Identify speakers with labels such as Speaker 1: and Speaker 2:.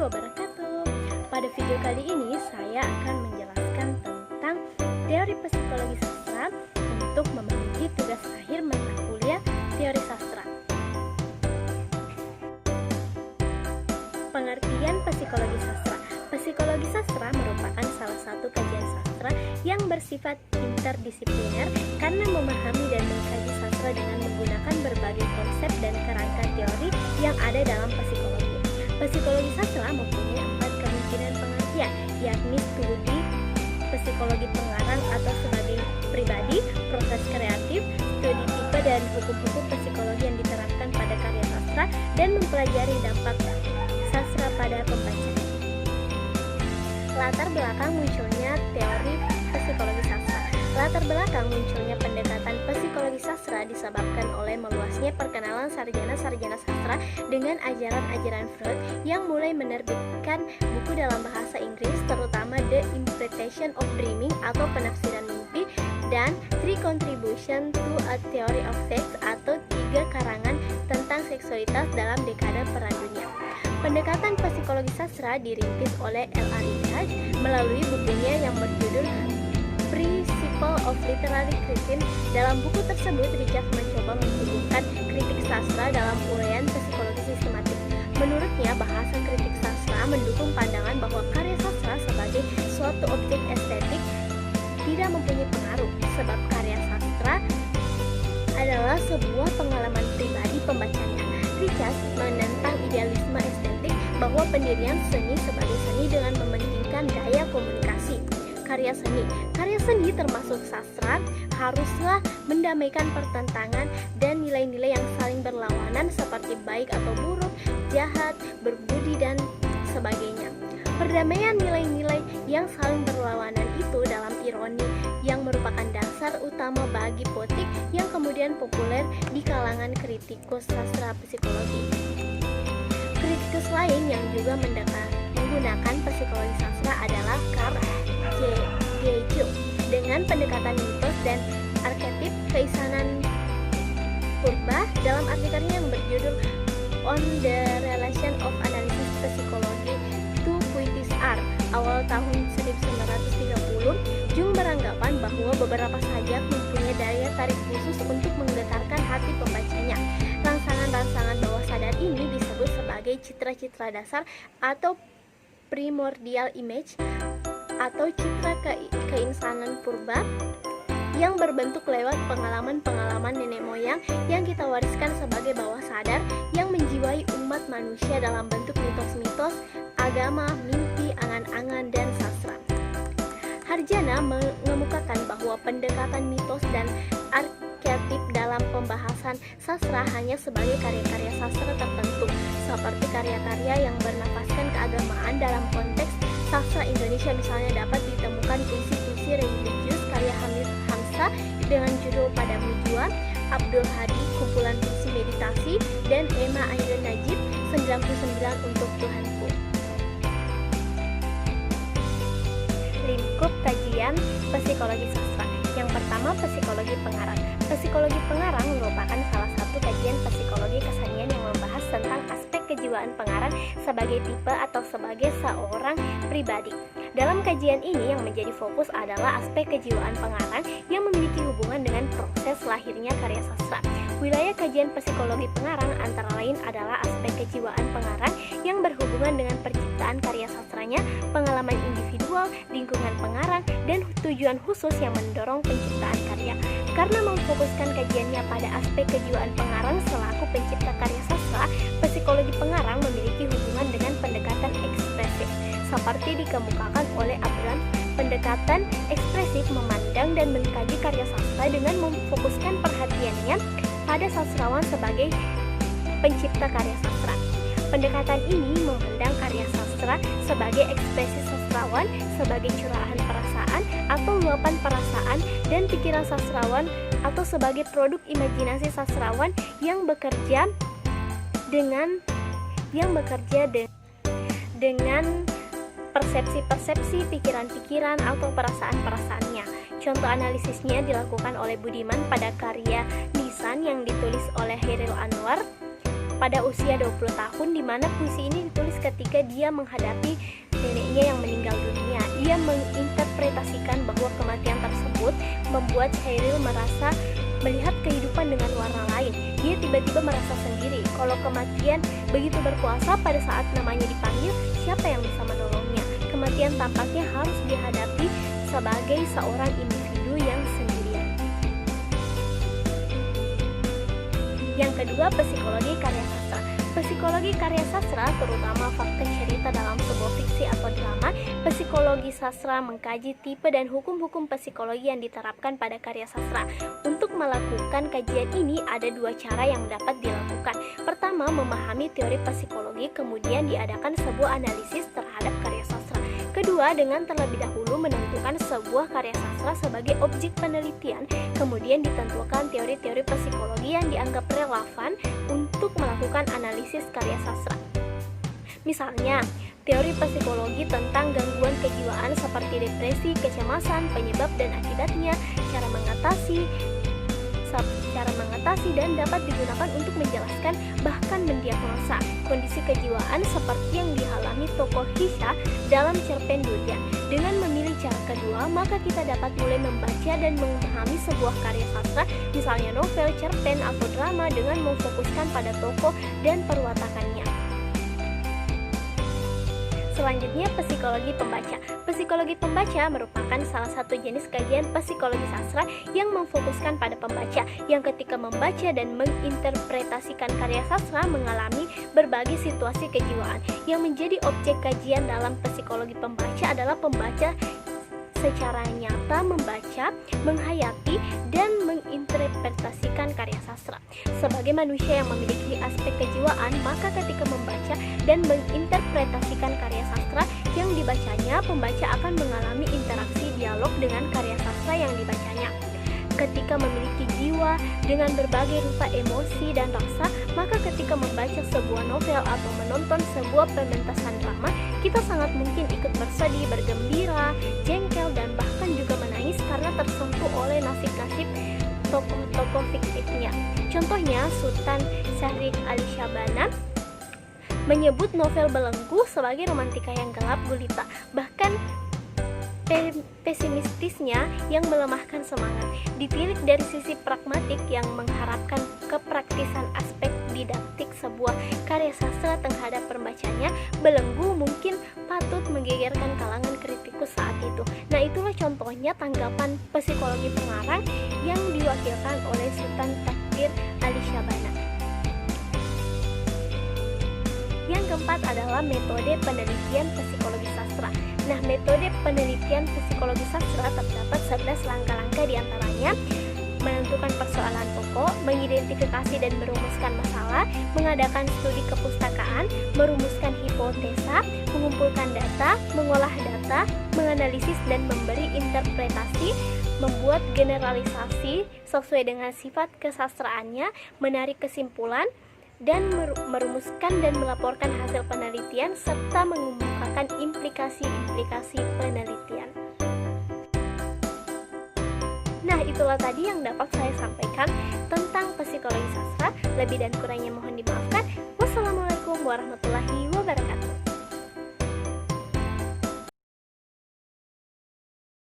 Speaker 1: wabarakatuh. Pada video kali ini saya akan menjelaskan tentang teori psikologi sastra untuk memenuhi tugas akhir mata kuliah teori sastra. Pengertian psikologi sastra. Psikologi sastra merupakan salah satu kajian sastra yang bersifat interdisipliner karena memahami dan mengkaji sastra dengan menggunakan berbagai konsep dan kerangka teori yang ada dalam psikologi. Psikologi sastra mempunyai 4 kemungkinan pengertian, yakni studi psikologi pengarang atau sebagai pribadi, proses kreatif, studi tipe dan hukum-hukum psikologi yang diterapkan pada karya sastra, dan mempelajari dampak sastra pada pembaca. Latar belakang munculnya teori psikologi sastra. Latar belakang munculnya pendekatan psikologi sastra disebabkan oleh meluasnya perkenalan sarjana-sarjana sastra dengan ajaran-ajaran Freud yang mulai menerbitkan buku dalam bahasa Inggris, terutama The Interpretation of Dreaming atau penafsiran mimpi, dan Three Contributions to a Theory of Sex atau 3 karangan tentang seksualitas dalam dekade Perang Dunia. Pendekatan psikologi sastra dirintis oleh L.A. Richards melalui bukunya yang berjudul Principle of Literary Criticism. Dalam buku tersebut, Richards mencoba menghubungkan kritik sastra dalam uraian psikologi sistematik. Menurutnya, bahasa kritik sastra mendukung pandangan bahwa karya sastra sebagai suatu objek estetik tidak mempunyai pengaruh, sebab karya sastra adalah sebuah pengalaman pribadi pembacanya. Richards menentang idealisme estetik bahwa pendirian seni sebagai seni dengan mementingkan daya komunikasi. Karya seni termasuk sastra haruslah mendamaikan pertentangan dan nilai-nilai yang saling berlawanan seperti baik atau buruk, jahat, berbudi, dan sebagainya. Perdamaian nilai-nilai yang saling berlawanan itu dalam ironi yang merupakan dasar utama bagi poetik yang kemudian populer di kalangan kritikus sastra psikologi. Kritikus lain yang juga menggunakan psikologi sastra adalah Carl J. Jung dengan pendekatan mitos dan arketip keisanan purba dalam artikelnya yang berjudul On the Relation of Analysis Psychology to Poetic Art awal tahun 1930. Jung beranggapan bahwa beberapa sajak mempunyai daya tarik khusus untuk menggetarkan hati pembacanya. Rangsangan-rangsangan bawah sadar ini disebut sebagai citra-citra dasar atau primordial image atau citra keinsanan purba yang berbentuk lewat pengalaman-pengalaman nenek moyang yang kita wariskan sebagai bawah sadar yang menjiwai umat manusia dalam bentuk mitos-mitos, agama, mimpi, angan-angan, dan sastra. Harjana mengemukakan bahwa pendekatan mitos dan arketip dalam pembahasan sastra hanya sebagai karya-karya sastra tertentu, seperti karya-karya yang bernafaskan keagamaan. Dalam konteks sastra Indonesia misalnya dapat ditemukan puisi-puisi religius karya Hamid Hamzah dengan judul Padamu Jua, Abdul Hadi kumpulan puisi meditasi, dan Emma Ainun Najib 99 untuk Tuhanku. Lingkup kajian psikologi sastra. Yang pertama, psikologi pengarang. Psikologi pengarang merupakan salah satu kajian psikologi kesenian yang membahas tentang aspek kejiwaan pengarang sebagai tipe atau sebagai seorang pribadi. Dalam kajian ini yang menjadi fokus adalah aspek kejiwaan pengarang yang memiliki hubungan dengan proses lahirnya karya sastra. Wilayah kajian psikologi pengarang antara lain adalah aspek kejiwaan pengarang yang berhubungan dengan penciptaan karya sastranya, pengalaman individual, lingkungan pengarang, dan tujuan khusus yang mendorong penciptaan karya. Karena memfokuskan kajiannya pada aspek kejiwaan pengarang selaku pencipta karya sastra, psikologi pengarang memiliki hubungan dengan pendekatan ekspresif. Seperti dikemukakan oleh Abrams, pendekatan ekspresif memandang dan mengkaji karya sastra dengan memfokuskan perhatiannya pada sastrawan sebagai pencipta karya sastra. Pendekatan ini memandang karya sastra sebagai ekspresi sastrawan, sebagai curahan perasaan atau luapan perasaan dan pikiran sastrawan, atau sebagai produk imajinasi sastrawan yang bekerja dengan persepsi-persepsi, pikiran-pikiran, atau perasaan-perasaannya. Contoh analisisnya dilakukan oleh Budiman pada karya Lisan yang ditulis oleh Hairil Anwar pada usia 20 tahun, di mana puisi ini ditulis ketika dia menghadapi neneknya yang meninggal dunia. Ia menginterpretasikan bahwa kematian tersebut membuat Chairil merasa melihat kehidupan dengan warna lain. Dia tiba-tiba merasa sendiri. Kalau kematian begitu berkuasa, pada saat namanya dipanggil, siapa yang bisa menolongnya? Kematian tampaknya harus dihadapi sebagai seorang individu yang sendirian. Yang kedua, psikologi karya sastra. Psikologi karya sastra, terutama fakta cerita dalam sebuah fiksi atau drama. Psikologi sastra mengkaji tipe dan hukum-hukum psikologi yang diterapkan pada karya sastra. Untuk melakukan kajian ini ada dua cara yang dapat dilakukan. Pertama, memahami teori psikologi, kemudian diadakan sebuah analisis terhadap karya sastra. Kedua, dengan terlebih dahulu menentukan sebuah karya sastra sebagai objek penelitian, kemudian ditentukan teori-teori psikologi yang dianggap relevan untuk melakukan analisis karya sastra. Misalnya, teori psikologi tentang gangguan kejiwaan seperti depresi, kecemasan, penyebab dan akibatnya, cara mengatasi dan dapat digunakan untuk menjelaskan bahkan mendiagnosa kondisi kejiwaan seperti yang dialami tokoh Hisha dalam cerpen Durian. Dengan memilih cara kedua, maka kita dapat mulai membaca dan memahami sebuah karya sastra, misalnya novel, cerpen, atau drama, dengan memfokuskan pada tokoh dan perwatakannya. Selanjutnya, psikologi pembaca. Psikologi pembaca merupakan salah satu jenis kajian psikologi sastra yang memfokuskan pada pembaca, yang ketika membaca dan menginterpretasikan karya sastra mengalami berbagai situasi kejiwaan. Yang menjadi objek kajian dalam psikologi pembaca adalah pembaca secara nyata membaca, menghayati, dan menginterpretasikan karya sastra. Sebagai manusia yang memiliki aspek kejiwaan, maka ketika membaca dan menginterpretasikan karya sastra yang dibacanya, pembaca akan mengalami interaksi dialog dengan karya sastra yang dibacanya. Ketika memiliki jiwa dengan berbagai rupa emosi dan rasa, maka ketika membaca sebuah novel atau menonton sebuah pementasan drama, kita sangat mungkin ikut bersedih, bergembira, jengkel, dan bahkan juga menangis karena tersentuh oleh nasib-nasib tokoh-tokoh fiktifnya. Contohnya, Sultan Syahrir Al-Syabana menyebut novel Belenggu sebagai romantika yang gelap gulita, bahkan pesimistisnya yang melemahkan semangat. Ditilik dari sisi pragmatik yang mengharapkan kepraktisan aspek didaktik sebuah karya sastra terhadap pembacanya, Belenggu mungkin patut menggegerkan kalangan kritikus saat itu. Nah, itulah contohnya tanggapan psikologi pengarang yang diwakilkan oleh Sultan Syahrir Al-Syabana. Yang keempat adalah metode penelitian psikologi sastra. Nah, metode penelitian psikologi sastra terdapat 11 langkah-langkah, diantaranya menentukan persoalan pokok, mengidentifikasi dan merumuskan masalah, mengadakan studi kepustakaan, merumuskan hipotesa, mengumpulkan data, mengolah data, menganalisis dan memberi interpretasi, membuat generalisasi sesuai dengan sifat kesastraannya, menarik kesimpulan, dan merumuskan dan melaporkan hasil penelitian, serta mengemukakan implikasi-implikasi penelitian. Nah, itulah tadi yang dapat saya sampaikan tentang psikologi sastra. Lebih dan kurangnya mohon dimaafkan. Wassalamualaikum warahmatullahi wabarakatuh.